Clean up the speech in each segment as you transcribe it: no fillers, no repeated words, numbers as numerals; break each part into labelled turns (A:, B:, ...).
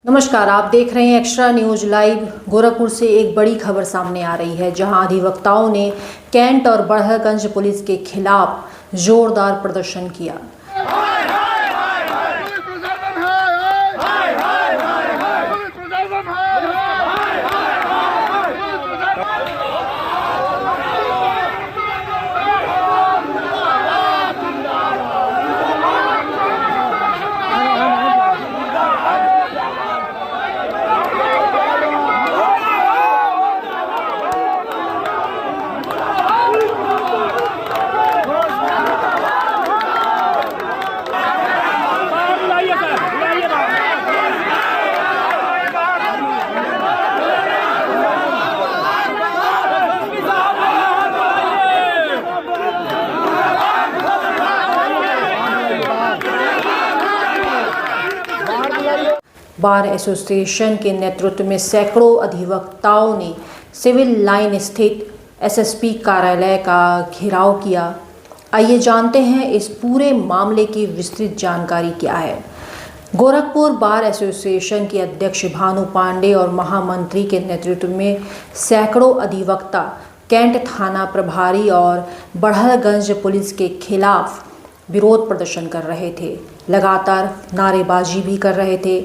A: नमस्कार, आप देख रहे हैं एक्स्ट्रा न्यूज लाइव। गोरखपुर से एक बड़ी खबर सामने आ रही है, जहां अधिवक्ताओं ने कैंट और बड़हलगंज पुलिस के खिलाफ जोरदार प्रदर्शन किया। बार एसोसिएशन के नेतृत्व में सैकड़ों अधिवक्ताओं ने सिविल लाइन स्थित एसएसपी कार्यालय का घेराव किया। आइए जानते हैं इस पूरे मामले की विस्तृत जानकारी क्या है। गोरखपुर बार एसोसिएशन के अध्यक्ष भानु पांडे और महामंत्री के नेतृत्व में सैकड़ों अधिवक्ता कैंट थाना प्रभारी और बड़हलगंज पुलिस के खिलाफ विरोध प्रदर्शन कर रहे थे, लगातार नारेबाजी भी कर रहे थे।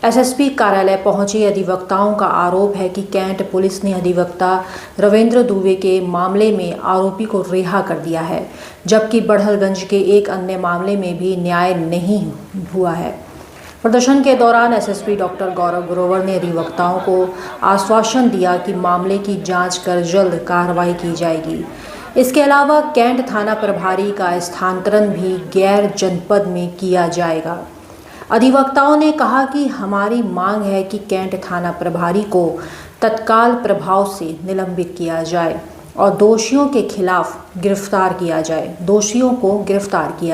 A: एसएसपी कार्यालय पहुंचे अधिवक्ताओं का आरोप है कि कैंट पुलिस ने अधिवक्ता रविंद्र दुबे के मामले में आरोपी को रिहा कर दिया है, जबकि बड़हलगंज के एक अन्य मामले में भी न्याय नहीं हुआ है। प्रदर्शन के दौरान एसएसपी डॉक्टर गौरव ग्रोवर ने अधिवक्ताओं को आश्वासन दिया कि मामले की जांच कर जल्द कार्रवाई की जाएगी। इसके अलावा कैंट थाना प्रभारी का स्थानांतरण भी गैर जनपद में किया जाएगा। अधिवक्ताओं ने कहा कि हमारी मांग है कि कैंट थाना प्रभारी को तत्काल प्रभाव से निलंबित किया जाए और दोषियों के खिलाफ गिरफ्तार किया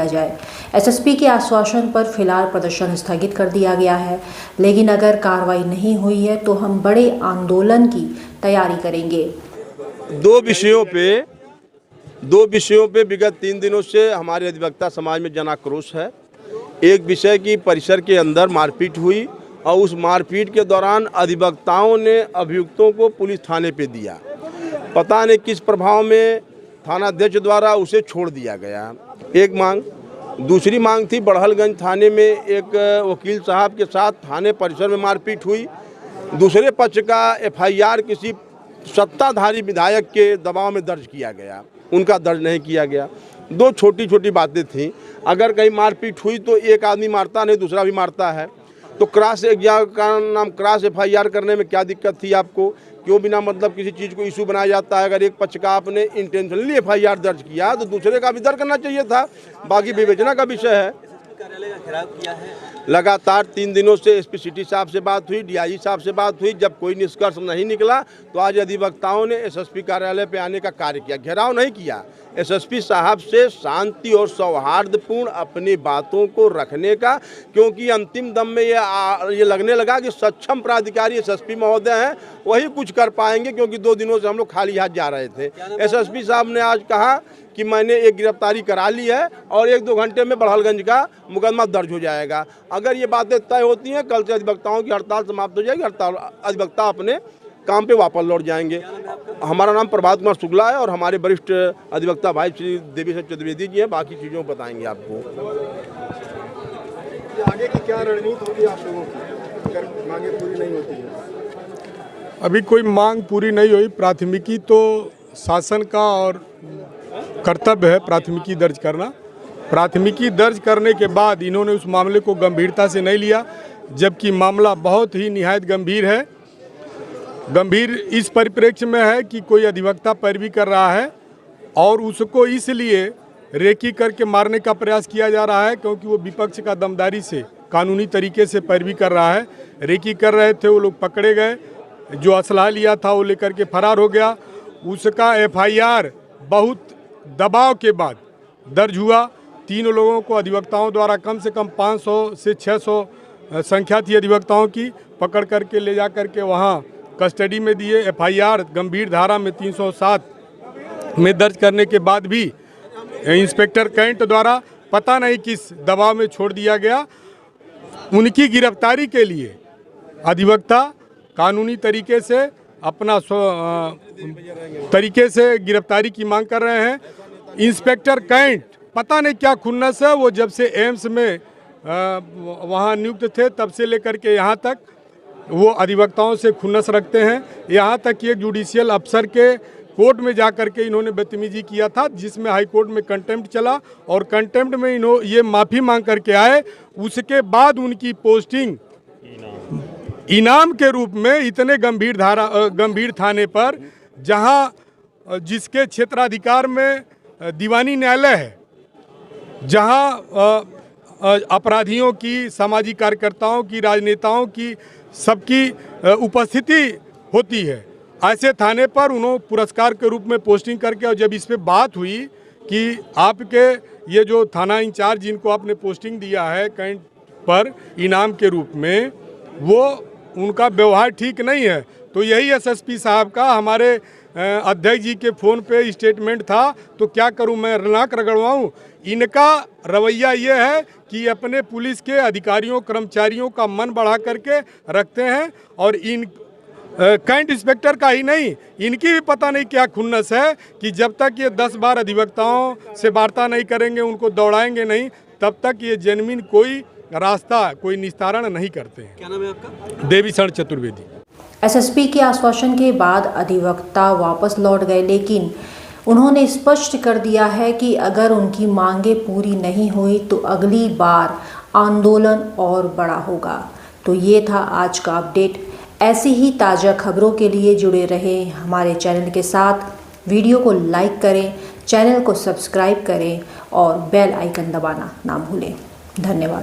A: जाए। एसएसपी के आश्वासन पर फिलहाल प्रदर्शन स्थगित कर दिया गया है, लेकिन अगर कार्रवाई नहीं हुई है तो हम बड़े आंदोलन की तैयारी करेंगे।
B: दो विषयों पे विगत 3 दिनों से हमारे अधिवक्ता समाज में जन आक्रोश है। एक विषय की परिसर के अंदर मारपीट हुई और उस मारपीट के दौरान अधिवक्ताओं ने अभियुक्तों को पुलिस थाने पे दिया। पता नहीं किस प्रभाव में थानाध्यक्ष द्वारा उसे छोड़ दिया गया। एक मांग। दूसरी मांग थी बड़हलगंज थाने में एक वकील साहब के साथ थाने परिसर में मारपीट हुई। दूसरे पक्ष का एफआईआर किसी सत्ताधारी विधायक के दबाव में दर्ज किया गया, उनका दर्ज नहीं किया गया। दो छोटी छोटी बातें थीं। अगर कहीं मारपीट हुई तो एक आदमी मारता नहीं, दूसरा भी मारता है, तो क्रॉस एफआईआर करने में क्या दिक्कत थी आपको? क्यों बिना मतलब किसी चीज़ को इशू बनाया जाता है? अगर एक पक्ष का आपने इंटेंशनली एफआईआर दर्ज किया तो दूसरे का भी दर्ज करना चाहिए था। बाकी विवेचना का विषय है।
C: कार्यालय का घेराव किया है।
B: लगातार 3 दिनों से एसपी सिटी साहब से बात हुई, डीआईजी साहब से बात हुई। जब कोई निष्कर्ष नहीं निकला तो आज अधिवक्ताओं ने एसएसपी कार्यालय पे आने का कार्य किया। घेराव नहीं किया, एसएसपी साहब से शांति और सौहार्दपूर्ण अपनी बातों को रखने का, क्योंकि अंतिम दम में ये लगने लगा कि सक्षम प्राधिकारी एसएसपी महोदय हैं, वही कुछ कर पाएंगे, क्योंकि 2 दिनों से हम लोग खाली हाथ जा रहे थे। एसएसपी साहब ने आज कहा कि मैंने एक गिरफ्तारी करा ली है और 1-2 घंटे में बड़हलगंज का मुकदमा दर्ज हो जाएगा। अगर ये बातें तय होती हैं, कल से अधिवक्ताओं की हड़ताल समाप्त हो जाएगी। अधिवक्ता अपने काम पे वापस लौट जाएंगे। हमारा नाम प्रभात कुमार शुक्ला है और हमारे वरिष्ठ अधिवक्ता भाई श्री देवी चतुर्वेदी जी हैं। बाकी चीज़ों बताएंगे आपको।
D: आगे की क्या रणनीति होगी आप लोगों की अगर मांगे पूरी नहीं होती है?
E: अभी कोई मांग पूरी नहीं हुई। प्राथमिकी तो शासन का और कर्तव्य है प्राथमिकी दर्ज करना। प्राथमिकी दर्ज करने के बाद इन्होंने उस मामले को गंभीरता से नहीं लिया, जबकि मामला बहुत ही निहायत गंभीर है। गंभीर इस परिप्रेक्ष्य में है कि कोई अधिवक्ता पैरवी कर रहा है और उसको इसलिए रेकी करके मारने का प्रयास किया जा रहा है क्योंकि वो विपक्ष का दमदारी से कानूनी तरीके से पैरवी कर रहा है। रेकी कर रहे थे, वो लोग पकड़े गए। जो असलहा लिया था वो लेकर के फरार हो गया। उसका एफआईआर बहुत दबाव के बाद दर्ज हुआ। 3 लोगों को अधिवक्ताओं द्वारा कम से कम 500 से 600 संख्या थी अधिवक्ताओं की, पकड़ करके ले जा करके वहाँ कस्टडी में दिए। एफआईआर गंभीर धारा में 307 में दर्ज करने के बाद भी इंस्पेक्टर कैंट द्वारा पता नहीं किस दबाव में छोड़ दिया गया। उनकी गिरफ्तारी के लिए अधिवक्ता कानूनी तरीके से अपना तरीके से गिरफ्तारी की मांग कर रहे हैं। इंस्पेक्टर कैंट पता नहीं क्या खुन्नस है, वो जब से एम्स में वहाँ नियुक्त थे तब से लेकर के यहाँ तक वो अधिवक्ताओं से खुन्नस रखते हैं। यहाँ तक कि एक जुडिशियल अफसर के कोर्ट में जा कर के इन्होंने बदतमीजी किया था, जिसमें हाई कोर्ट में कंटेम्प्ट चला और कंटेम्प्ट में ये माफ़ी मांग करके आए। उसके बाद उनकी पोस्टिंग इनाम के रूप में इतने गंभीर थाने पर, जहां जिसके क्षेत्राधिकार में दीवानी न्यायालय है, जहां अपराधियों की, सामाजिक कार्यकर्ताओं की, राजनेताओं की सबकी उपस्थिति होती है, ऐसे थाने पर उन्होंने पुरस्कार के रूप में पोस्टिंग करके, और जब इस पे बात हुई कि आपके ये जो थाना इंचार्ज जिनको आपने पोस्टिंग दिया है कैंट पर इनाम के रूप में, वो उनका व्यवहार ठीक नहीं है, तो यही एसएसपी साहब का हमारे अध्यक्ष जी के फ़ोन पे स्टेटमेंट था। तो क्या करूं मैं, नाक रगड़वाऊं? इनका रवैया ये है कि अपने पुलिस के अधिकारियों कर्मचारियों का मन बढ़ा करके रखते हैं, और इन कैंट इंस्पेक्टर का ही नहीं, इनकी भी पता नहीं क्या खुन्नस है कि जब तक ये 10 बार अधिवक्ताओं से वार्ता नहीं करेंगे, उनको दौड़ाएंगे नहीं, तब तक ये जेन्युइन कोई रास्ता, कोई निस्तारण नहीं करते हैं।
C: क्या नाम है आपका?
E: देवीशरण चतुर्वेदी।
A: एसएसपी के आश्वासन के बाद अधिवक्ता वापस लौट गए, लेकिन उन्होंने स्पष्ट कर दिया है कि अगर उनकी मांगें पूरी नहीं हुई तो अगली बार आंदोलन और बड़ा होगा। तो ये था आज का अपडेट। ऐसी ही ताज़ा खबरों के लिए जुड़े रहें हमारे चैनल के साथ। वीडियो को लाइक करें, चैनल को सब्सक्राइब करें और बेल आइकन दबाना ना भूलें। धन्यवाद।